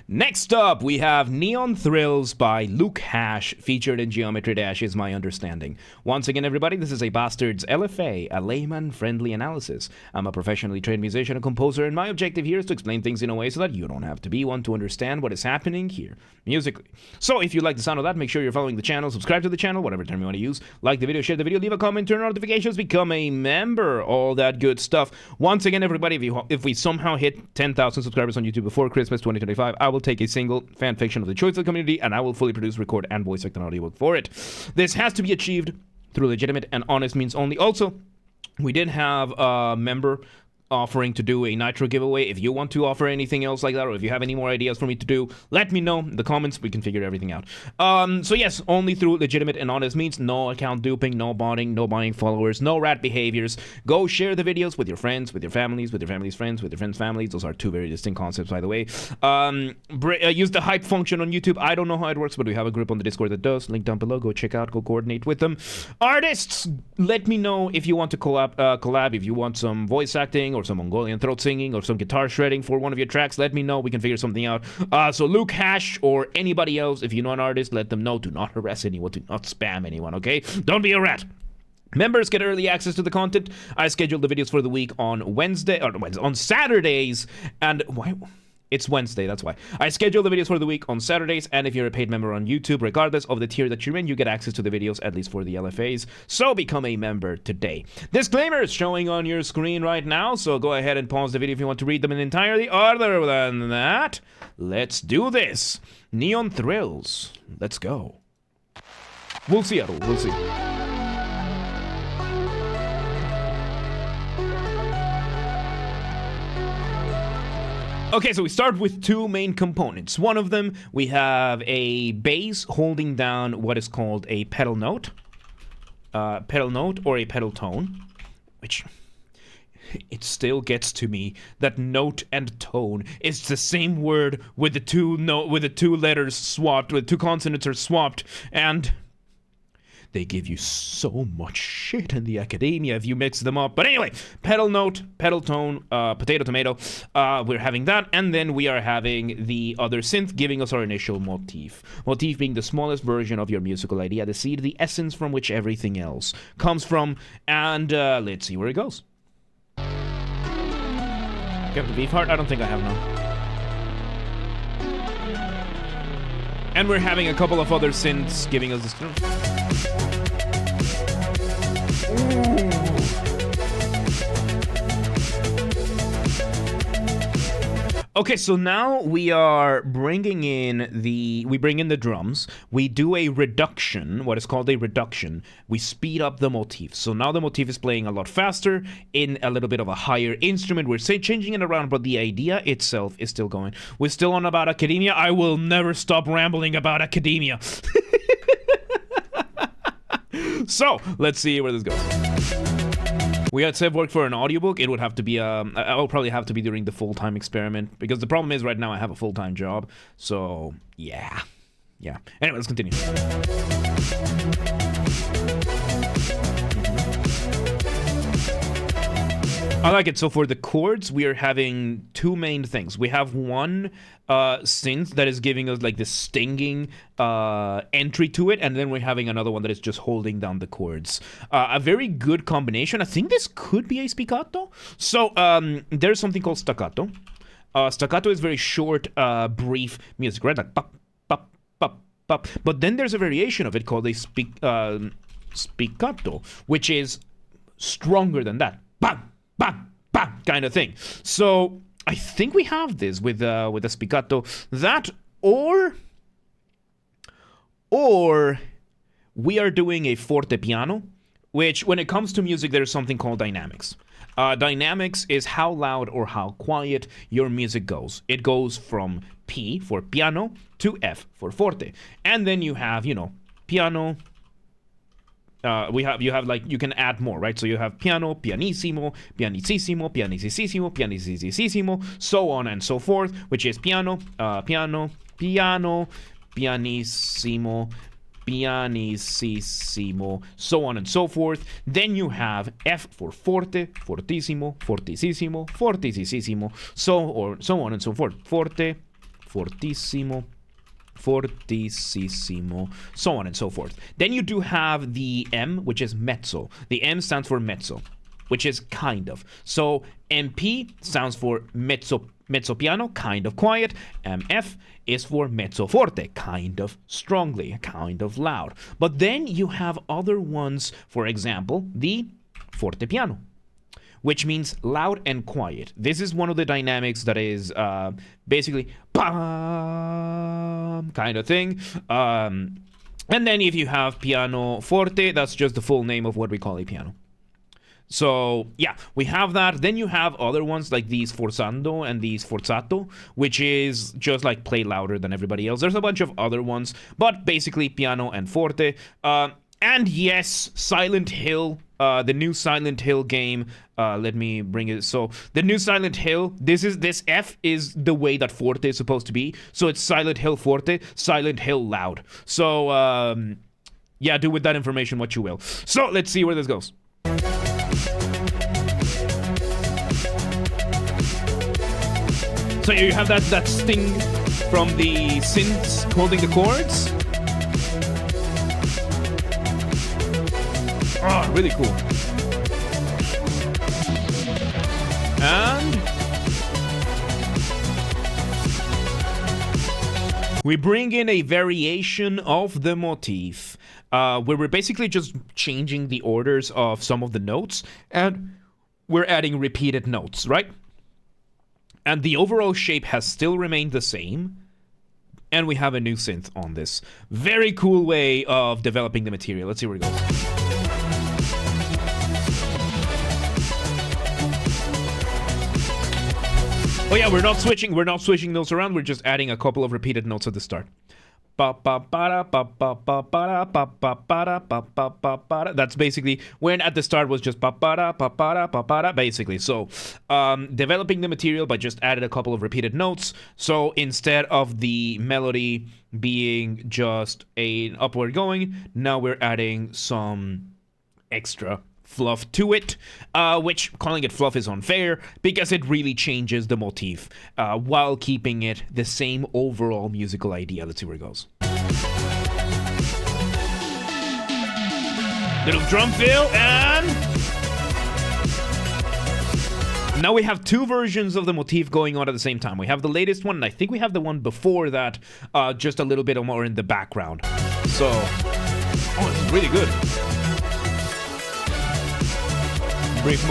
Next up, we have Neon Thrills by LukHash, featured in Geometry Dash, is my understanding. Once again, everybody, this is a Basterd's LFA, a layman-friendly analysis. I'm a professionally trained musician and composer, and my objective here is to explain things in a way so that you don't have to be one to understand what is happening here, musically. So if you like the sound of that, make sure you're following the channel, subscribe to the channel, whatever term you want to use, like the video, share the video, leave a comment, turn on notifications, become a member, all that good stuff. Once again, everybody, if we somehow hit 10,000 subscribers on YouTube before Christmas 2025, I will take a single fan fiction of the choice of the community, and I will fully produce, record, and voice act an audiobook for it. This has to be achieved through legitimate and honest means only. Also, we did have a member offering to do a Nitro giveaway. If you want to offer anything else like that, or if you have any more ideas for me to do, let me know in the comments. We can figure everything out. So yes, only through legitimate and honest means. No account duping, no botting, no buying followers, no rat behaviors. Go share the videos with your friends, with your families, with your family's friends, with your friends' families. Those are two very distinct concepts, by the way. Use the hype function on YouTube. I don't know how it works, but we have a group on the Discord that does. Link down below. Go check out. Go coordinate with them. Artists, let me know if you want to collab, if you want some voice acting or some Mongolian throat singing or some guitar shredding for one of your tracks. Let me know. We can figure something out. So LukHash or anybody else, if you know an artist, let them know. Do not harass anyone. Do not spam anyone, okay? Don't be a rat. Members get early access to the content. I schedule the videos for the week on on Saturdays. And why? It's Wednesday, that's why. I schedule the videos for the week on Saturdays, and if you're a paid member on YouTube, regardless of the tier that you're in, you get access to the videos, at least for the LFAs. So become a member today. Disclaimers showing on your screen right now, so go ahead and pause the video if you want to read them in entirety. Other than that, let's do this. Neon Thrills. Let's go. We'll see, Seattle. We'll see. Okay, so we start with two main components. One of them, we have a bass holding down what is called a pedal note or a pedal tone, which it still gets to me that note and tone is the same word with the two letters swapped, with two consonants are swapped, and they give you so much shit in the academia if you mix them up. But anyway, pedal note, pedal tone, potato, tomato. We're having that, and then we are having the other synth giving us our initial motif. Motif being the smallest version of your musical idea, the seed, the essence from which everything else comes from. And let's see where it goes. Do you have the beef heart? I don't think I have no. And we're having a couple of other synths giving us this. Okay, so now we are bringing in the drums. We do a reduction, what is called a reduction. We speed up the motif. So now the motif is playing a lot faster in a little bit of a higher instrument. We're changing it around, but the idea itself is still going. We're still on about academia. I will never stop rambling about academia. So, let's see where this goes. We had said work for an audiobook. It would have to be, I'll probably have to be during the full-time experiment, because the problem is right now I have a full-time job. So, yeah. Anyway, let's continue. I like it. So for the chords, we are having two main things. We have one synth that is giving us like this stinging entry to it, and then we're having another one that is just holding down the chords. A very good combination. I think this could be a spiccato. So there's something called staccato. Staccato is very short, brief music, right? Like pop, pop, pop, pop. But then there's a variation of it called a spiccato, which is stronger than that. Bam! Bam, bam, kind of thing. So I think we have this with a spiccato. That or we are doing a forte piano, which when it comes to music, there's something called dynamics. Dynamics is how loud or how quiet your music goes. It goes from P for piano to F for forte, and then you have piano. You have like, you can add more, right? So you have piano, pianissimo, pianissimo, pianissimo, pianissimo, so on and so forth, which is piano, piano, piano, pianissimo, pianissimo, so on and so forth. Then you have F for forte, fortissimo, fortissimo, fortissimo, so on and so forth. Forte, fortissimo, fortissimo, so on and so forth. Then you do have the M, which is mezzo. The M stands for mezzo, which is kind of. So MP stands for mezzo piano, kind of quiet. MF is for mezzo forte, kind of strongly, kind of loud. But then you have other ones, for example, the forte piano, which means loud and quiet. This is one of the dynamics that is basically bam kind of thing. And then if you have piano forte, that's just the full name of what we call a piano. So yeah, we have that. Then you have other ones like these forzando and these forzato, which is just like play louder than everybody else. There's a bunch of other ones, but basically piano and forte. And yes, Silent Hill, the new Silent Hill game. Let me bring it. So the new Silent Hill, this F is the way that forte is supposed to be. So it's Silent Hill forte, Silent Hill loud. So yeah, do with that information what you will. So let's see where this goes. So you have that sting from the synths holding the chords. Oh, really cool. And we bring in a variation of the motif, where we're basically just changing the orders of some of the notes, and we're adding repeated notes, right? And the overall shape has still remained the same, and we have a new synth on this. Very cool way of developing the material. Let's see where it goes. Oh yeah, we're not switching notes around, we're just adding a couple of repeated notes at the start. That's basically when at the start was just basically. So developing the material by just added a couple of repeated notes. So instead of the melody being just an upward going, now we're adding some extra fluff to it, which calling it fluff is unfair because it really changes the motif while keeping it the same overall musical idea. Let's see where it goes. Little drum fill, and now we have two versions of the motif going on at the same time. We have the latest one, and I think we have the one before that, just a little bit more in the background. So, oh, this is really good. Brief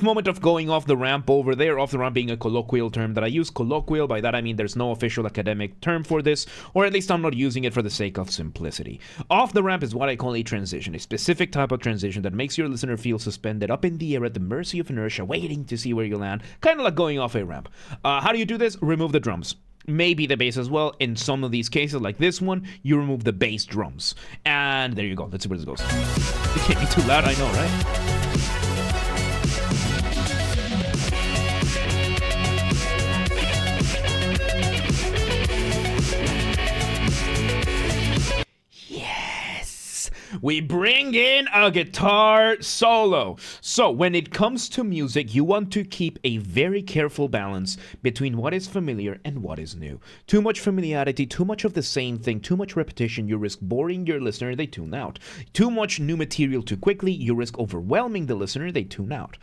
moment of going off the ramp over there. Off the ramp being a colloquial term that I use. Colloquial, by that I mean there's no official academic term for this, or at least I'm not using it for the sake of simplicity. Off the ramp is what I call a transition, a specific type of transition that makes your listener feel suspended up in the air at the mercy of inertia, waiting to see where you land, kind of like going off a ramp. How do you do this? Remove the drums. Maybe the bass as well. In some of these cases, like this one, you remove the bass drums. And there you go. Let's see where this goes. It can't be too loud, I know, right? We bring in a guitar solo. So when it comes to music, you want to keep a very careful balance between what is familiar and what is new. Too much familiarity, too much of the same thing, too much repetition, you risk boring your listener, they tune out. Too much new material too quickly, you risk overwhelming the listener, they tune out.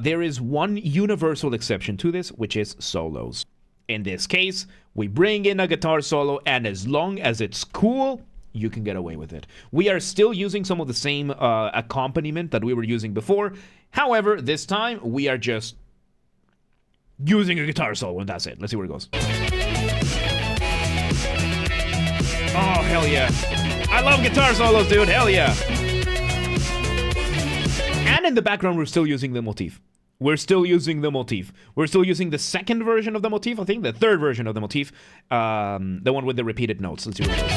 There is one universal exception to this, which is solos. In this case, we bring in a guitar solo, and as long as it's cool, you can get away with it. We are still using some of the same accompaniment that we were using before. However, this time we are just using a guitar solo, and that's it. Let's see where it goes. Oh, hell yeah. I love guitar solos, dude. Hell yeah. And in the background, we're still using the motif. We're still using the motif. We're still using the second version of the motif, I think, the third version of the motif. The one with the repeated notes. Let's see where it goes.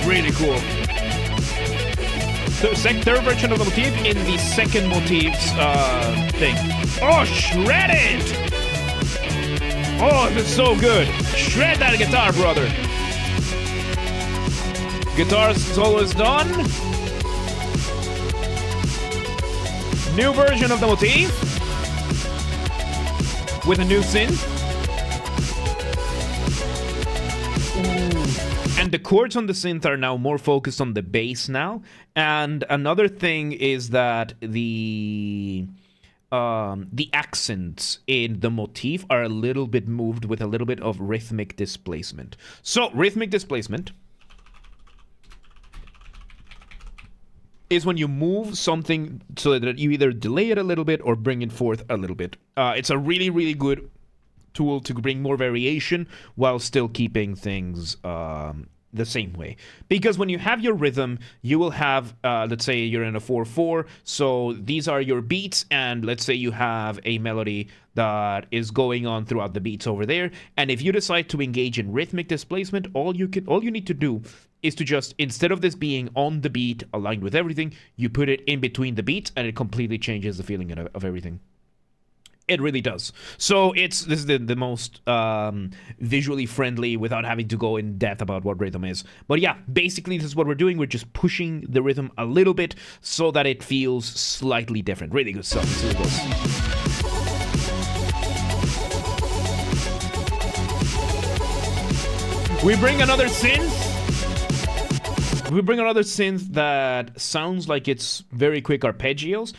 Really cool. So, third version of the motif in the second motif's thing. Oh, shred it! Oh, this is so good. Shred that guitar, brother. Guitar solo is done. New version of the motif with a new synth. Ooh. And the chords on the synth are now more focused on the bass now. And another thing is that the accents in the motif are a little bit moved with a little bit of rhythmic displacement. So rhythmic displacement is when you move something so that you either delay it a little bit or bring it forth a little bit. It's a really, really good tool to bring more variation while still keeping things the same way. Because when you have your rhythm, you will have, let's say you're in a 4/4, so these are your beats, and let's say you have a melody that is going on throughout the beats over there, and if you decide to engage in rhythmic displacement, all you need to do is to just, instead of this being on the beat, aligned with everything, you put it in between the beats, and it completely changes the feeling of everything. It really does. So this is the most visually friendly without having to go in depth about what rhythm is. But yeah, basically this is what we're doing. We're just pushing the rhythm a little bit so that it feels slightly different. Really good stuff. Let's see what it goes. We bring another synth. We bring another synth that sounds like it's very quick arpeggios.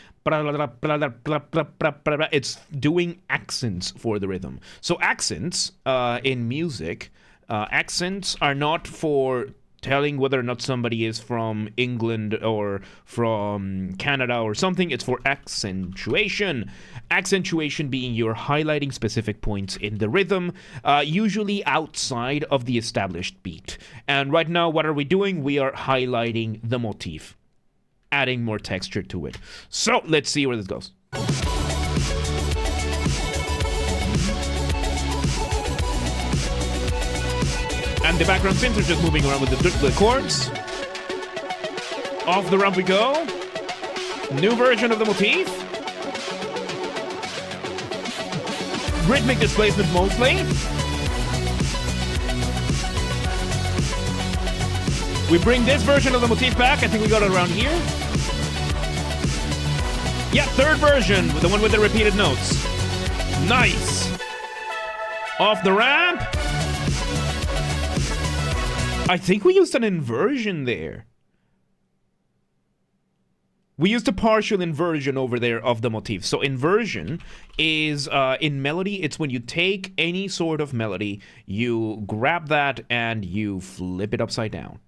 It's doing accents for the rhythm. So accents in music, accents are not for telling whether or not somebody is from England or from Canada or something. It's for accentuation. Accentuation being you're highlighting specific points in the rhythm, usually outside of the established beat. And right now, what are we doing? We are highlighting the motif, adding more texture to it. So let's see where this goes. And the background synths are just moving around with the chords. Off the ramp we go. New version of the motif. Rhythmic displacement mostly. We bring this version of the motif back. I think we got it around here. Yeah, third version, the one with the repeated notes. Nice. Off the ramp. I think we used an inversion there. We used a partial inversion over there of the motif. So inversion is, in melody, it's when you take any sort of melody, you grab that and you flip it upside down.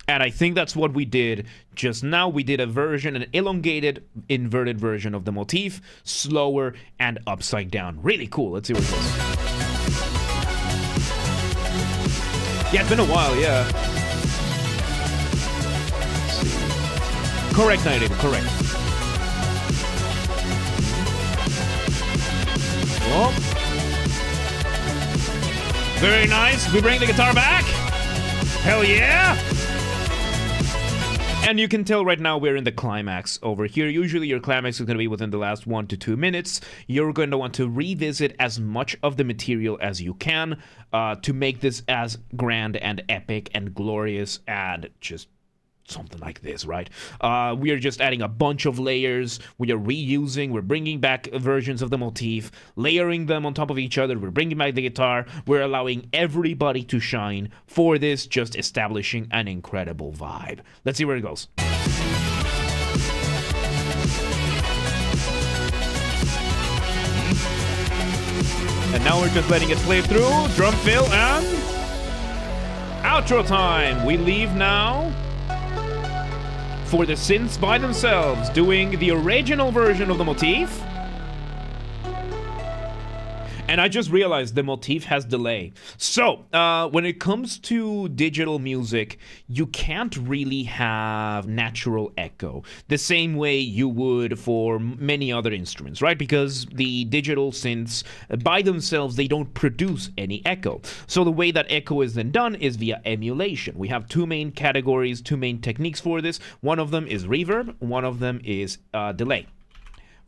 And I think that's what we did just now. We did a version, an elongated, inverted version of the motif, slower and upside down. Really cool. Let's see where it goes. Yeah, it's been a while, yeah. Let's see. Correct, Nightingale, correct. Oh. Very nice. We bring the guitar back. Hell yeah. And you can tell right now we're in the climax over here. Usually your climax is going to be within the last 1 to 2 minutes. You're going to want to revisit as much of the material as you can to make this as grand and epic and glorious and just something like this, right? We are just adding a bunch of layers. We are reusing, we're bringing back versions of the motif, layering them on top of each other. We're bringing back the guitar. We're allowing everybody to shine for this, just establishing an incredible vibe. Let's see where it goes. And now we're just letting it play through. Drum fill and outro time. We leave now for the synths by themselves, doing the original version of the motif. And I just realized the motif has delay. So, when it comes to digital music, you can't really have natural echo the same way you would for many other instruments, right? Because the digital synths, by themselves, they don't produce any echo. So the way that echo is then done is via emulation. We have two main categories, two main techniques for this. One of them is reverb, one of them is delay.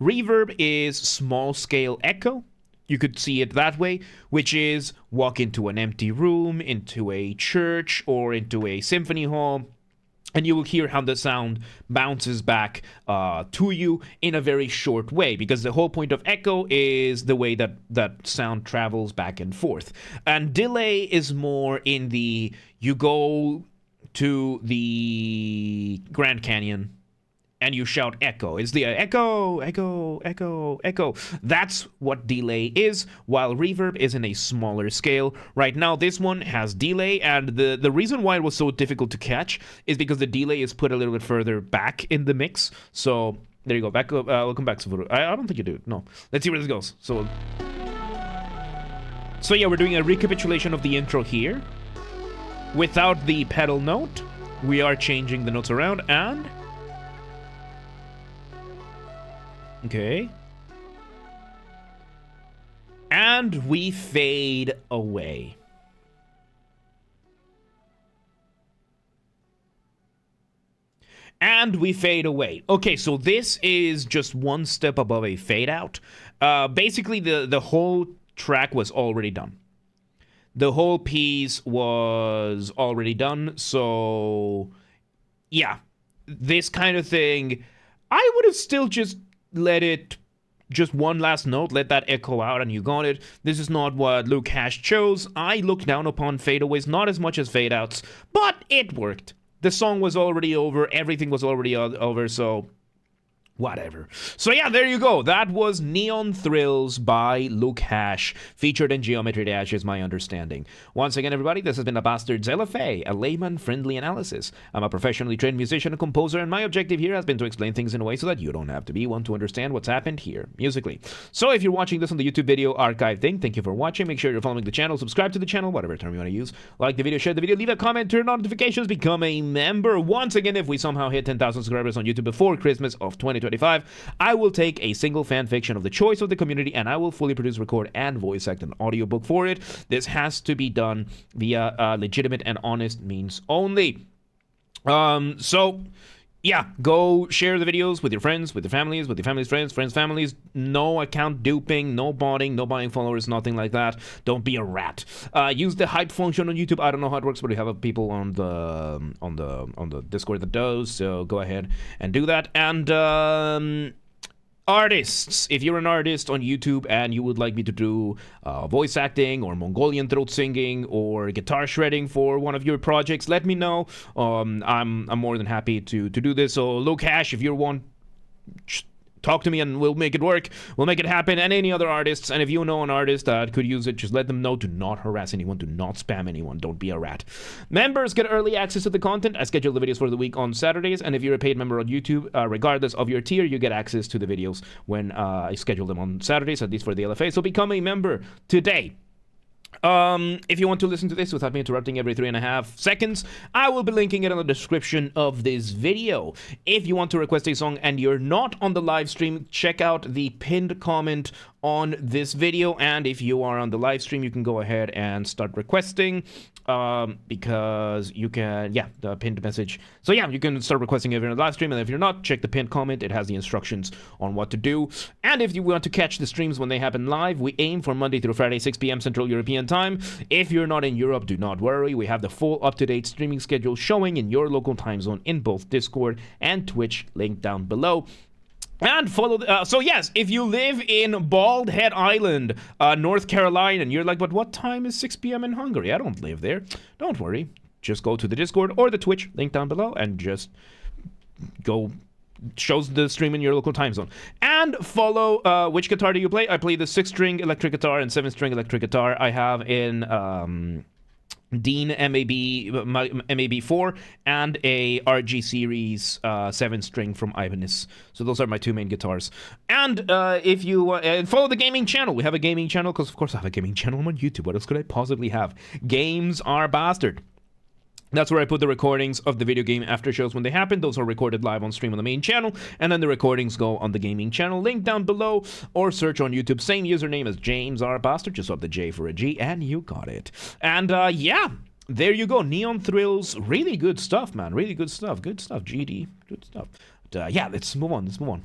Reverb is small-scale echo. You could see it that way, which is walk into an empty room, into a church, or into a symphony hall, and you will hear how the sound bounces back to you in a very short way, because the whole point of echo is the way that sound travels back and forth. And delay is more in the, you go to the Grand Canyon and you shout echo. It's the echo, echo, echo, echo. That's what delay is, while reverb is in a smaller scale. Right now, this one has delay, and the reason why it was so difficult to catch is because the delay is put a little bit further back in the mix. So, there you go. Back up. Welcome back, Sufuru. I don't think you do. No. Let's see where this goes. So yeah, we're doing a recapitulation of the intro here. Without the pedal note, we are changing the notes around, and... okay. And we fade away. And we fade away. Okay, so this is just one step above a fade out. Basically, the whole track was already done. The whole piece was already done, so... yeah. This kind of thing, I would have still just let it, just one last note, let that echo out and you got it. This is not what LukHash chose. I look down upon fadeaways, not as much as fade outs, but it worked. The song was already over, everything was already over, so whatever. So yeah, there you go. That was Neon Thrills by LukHash, featured in Geometry Dash, is my understanding. Once again, everybody, this has been a Basterd's LFA, a layman-friendly analysis. I'm a professionally trained musician and composer, and my objective here has been to explain things in a way so that you don't have to be one to understand what's happened here, musically. So if you're watching this on the YouTube video archive thing, thank you for watching. Make sure you're following the channel, subscribe to the channel, whatever term you want to use. Like the video, share the video, leave a comment, turn on notifications, become a member. Once again, if we somehow hit 10,000 subscribers on YouTube before Christmas of 2025, I will take a single fan fiction of the choice of the community, and I will fully produce, record, and voice act an audiobook for it. This has to be done via legitimate and honest means only. So yeah, go share the videos with your friends, with your families, with your family's friends, families. No account duping, no botting, no buying followers, nothing like that. Don't be a rat. Use the hype function on YouTube. I don't know how it works, but we have people on the Discord that does. So go ahead and do that. And artists, if you're an artist on YouTube and you would like me to do voice acting or Mongolian throat singing or guitar shredding for one of your projects, let me know. I'm more than happy to do this. So LukHash, if you want, talk to me and we'll make it work. We'll make it happen. And any other artists, and if you know an artist that could use it, just let them know. Do not harass anyone. Do not spam anyone. Don't be a rat. Members get early access to the content. I schedule the videos for the week on Saturdays, and if you're a paid member on YouTube, regardless of your tier, you get access to the videos when I schedule them on Saturdays, at least for the LFA. So become a member today. If you want to listen to this without me interrupting every 3.5 seconds, I will be linking it in the description of this video. If you want to request a song and you're not on the live stream, check out the pinned comment on this video, and if you are on the live stream, you can go ahead and start requesting, because you can, yeah, the pinned message. So yeah, you can start requesting if you're on the live stream, and if you're not, check the pinned comment. It has the instructions on what to do. And if you want to catch the streams when they happen live, we aim for Monday through Friday, 6 p.m. Central European Time. If you're not in Europe, do not worry. We have the full up-to-date streaming schedule showing in your local time zone in both Discord and Twitch, linked down below. And follow, so yes, if you live in Bald Head Island, North Carolina, and you're like, but what time is 6 p.m. in Hungary? I don't live there. Don't worry. Just go to the Discord or the Twitch, link down below, and just go, shows the stream in your local time zone. And follow, which guitar do you play? I play the 6-string electric guitar and 7-string electric guitar. I have in, Dean MAB4 and a RG series 7-string from Ibanez. So those are my two main guitars. And if you follow the gaming channel, we have a gaming channel, because of course I have a gaming channel on YouTube. What else could I possibly have? Games are Bastard. That's where I put the recordings of the video game after shows when they happen. Those are recorded live on stream on the main channel, and then the recordings go on the gaming channel, link down below, or search on YouTube. Same username as James R. Basterd, just swap the J for a G, and you got it. And yeah, there you go. Neon Thrills, really good stuff, man. Really good stuff. Good stuff, GD. Good stuff. But, yeah, let's move on.